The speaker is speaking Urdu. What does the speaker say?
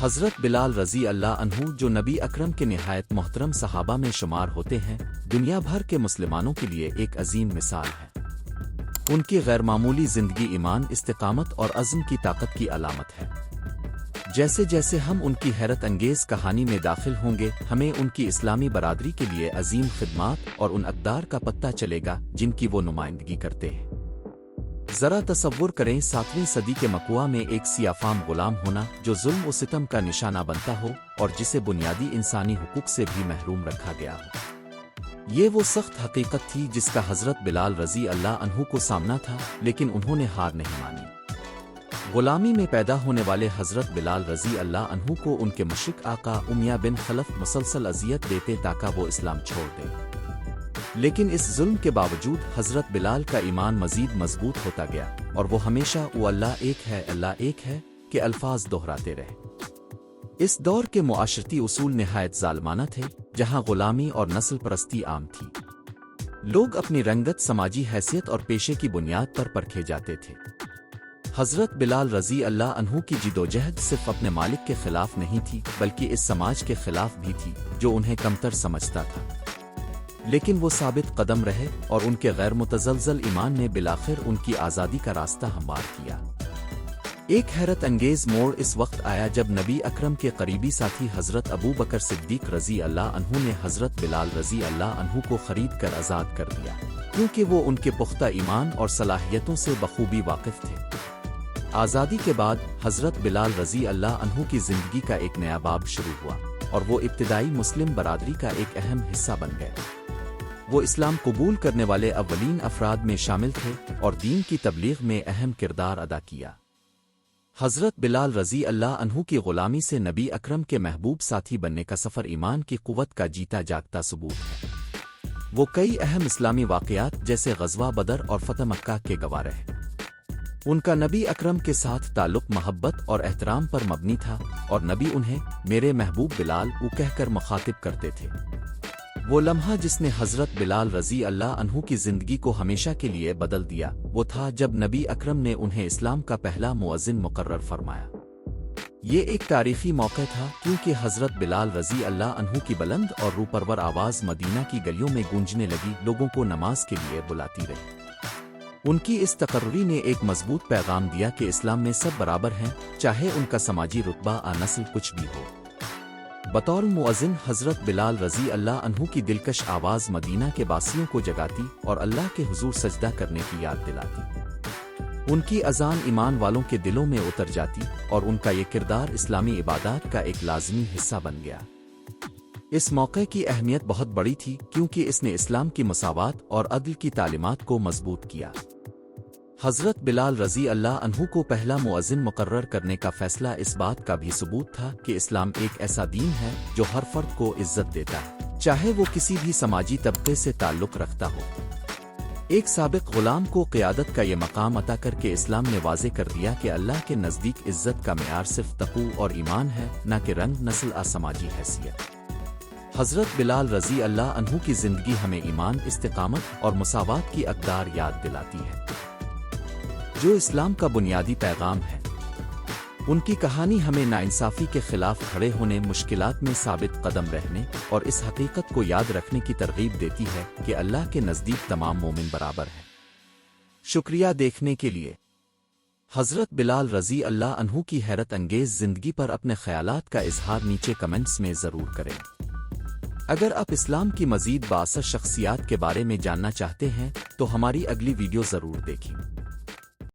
حضرت بلال رضی اللہ عنہ جو نبی اکرم کے نہایت محترم صحابہ میں شمار ہوتے ہیں، دنیا بھر کے مسلمانوں کے لیے ایک عظیم مثال ہے۔ ان کی غیر معمولی زندگی ایمان، استقامت اور عزم کی طاقت کی علامت ہے۔ جیسے جیسے ہم ان کی حیرت انگیز کہانی میں داخل ہوں گے، ہمیں ان کی اسلامی برادری کے لیے عظیم خدمات اور ان اقدار کا پتہ چلے گا جن کی وہ نمائندگی کرتے ہیں۔ ذرا تصور کریں 7ویں صدی کے مکوہ میں ایک سیاہ فام غلام ہونا جو ظلم و ستم کا نشانہ بنتا ہو اور جسے بنیادی انسانی حقوق سے بھی محروم رکھا گیا ہو۔ یہ وہ سخت حقیقت تھی جس کا حضرت بلال رضی اللہ عنہ کو سامنا تھا، لیکن انہوں نے ہار نہیں مانی۔ غلامی میں پیدا ہونے والے حضرت بلال رضی اللہ عنہ کو ان کے مشرک آقا امیہ بن خلف مسلسل اذیت دیتے تاکہ وہ اسلام چھوڑ دیں، لیکن اس ظلم کے باوجود حضرت بلال کا ایمان مزید مضبوط ہوتا گیا اور وہ ہمیشہ "او اللہ ایک ہے، اللہ ایک ہے" کے الفاظ دہراتے رہے۔ اس دور کے معاشرتی اصول نہایت ظالمانہ تھے، جہاں غلامی اور نسل پرستی عام تھی۔ لوگ اپنی رنگت، سماجی حیثیت اور پیشے کی بنیاد پر پرکھے جاتے تھے۔ حضرت بلال رضی اللہ عنہ کی جدوجہد صرف اپنے مالک کے خلاف نہیں تھی، بلکہ اس سماج کے خلاف بھی تھی جو انہیں کمتر سمجھتا تھا۔ لیکن وہ ثابت قدم رہے اور ان کے غیر متزلزل ایمان نے بالآخر ان کی آزادی کا راستہ ہموار کیا۔ ایک حیرت انگیز موڑ اس وقت آیا جب نبی اکرم کے قریبی ساتھی حضرت ابو بکر صدیق رضی اللہ عنہ نے حضرت بلال رضی اللہ عنہ کو خرید کر آزاد کر دیا، کیونکہ وہ ان کے پختہ ایمان اور صلاحیتوں سے بخوبی واقف تھے۔ آزادی کے بعد حضرت بلال رضی اللہ عنہ کی زندگی کا ایک نیا باب شروع ہوا اور وہ ابتدائی مسلم برادری کا ایک اہم حصہ بن گئے۔ وہ اسلام قبول کرنے والے اولین افراد میں شامل تھے اور دین کی تبلیغ میں اہم کردار ادا کیا۔ حضرت بلال رضی اللہ عنہ کی غلامی سے نبی اکرم کے محبوب ساتھی بننے کا سفر ایمان کی قوت کا جیتا جاگتا ثبوت ہے۔ وہ کئی اہم اسلامی واقعات جیسے غزوہ بدر اور فتح مکہ کے گواہ رہے۔ ان کا نبی اکرم کے ساتھ تعلق محبت اور احترام پر مبنی تھا اور نبی انہیں "میرے محبوب بلال" کہہ کر مخاطب کرتے تھے۔ وہ لمحہ جس نے حضرت بلال رضی اللہ عنہ کی زندگی کو ہمیشہ کے لیے بدل دیا، وہ تھا جب نبی اکرم نے انہیں اسلام کا پہلا مؤذن مقرر فرمایا۔ یہ ایک تاریخی موقع تھا کیونکہ حضرت بلال رضی اللہ عنہ کی بلند اور روپرور آواز مدینہ کی گلیوں میں گونجنے لگی، لوگوں کو نماز کے لیے بلاتی رہی۔ ان کی اس تقرری نے ایک مضبوط پیغام دیا کہ اسلام میں سب برابر ہیں، چاہے ان کا سماجی رتبہ یا نسل کچھ بھی ہو۔ بطور مؤذن حضرت بلال رضی اللہ عنہ کی دلکش آواز مدینہ کے باسیوں کو جگاتی اور اللہ کے حضور سجدہ کرنے کی یاد دلاتی۔ ان کی اذان ایمان والوں کے دلوں میں اتر جاتی اور ان کا یہ کردار اسلامی عبادات کا ایک لازمی حصہ بن گیا۔ اس موقع کی اہمیت بہت بڑی تھی کیونکہ اس نے اسلام کی مساوات اور عدل کی تعلیمات کو مضبوط کیا۔ حضرت بلال رضی اللہ عنہ کو پہلا مؤذن مقرر کرنے کا فیصلہ اس بات کا بھی ثبوت تھا کہ اسلام ایک ایسا دین ہے جو ہر فرد کو عزت دیتا ہے، چاہے وہ کسی بھی سماجی طبقے سے تعلق رکھتا ہو۔ ایک سابق غلام کو قیادت کا یہ مقام عطا کر کے اسلام نے واضح کر دیا کہ اللہ کے نزدیک عزت کا معیار صرف تقوی اور ایمان ہے، نہ کہ رنگ، نسل یا سماجی حیثیت۔ حضرت بلال رضی اللہ عنہ کی زندگی ہمیں ایمان، استقامت اور مساوات کی اقدار یاد دلاتی ہے، جو اسلام کا بنیادی پیغام ہے۔ ان کی کہانی ہمیں ناانصافی کے خلاف کھڑے ہونے، مشکلات میں ثابت قدم رہنے اور اس حقیقت کو یاد رکھنے کی ترغیب دیتی ہے کہ اللہ کے نزدیک تمام مومن برابر ہیں۔ شکریہ دیکھنے کے لیے۔ حضرت بلال رضی اللہ عنہ کی حیرت انگیز زندگی پر اپنے خیالات کا اظہار نیچے کمنٹس میں ضرور کریں۔ اگر آپ اسلام کی مزید بااثر شخصیات کے بارے میں جاننا چاہتے ہیں تو ہماری اگلی ویڈیو ضرور دیکھیں۔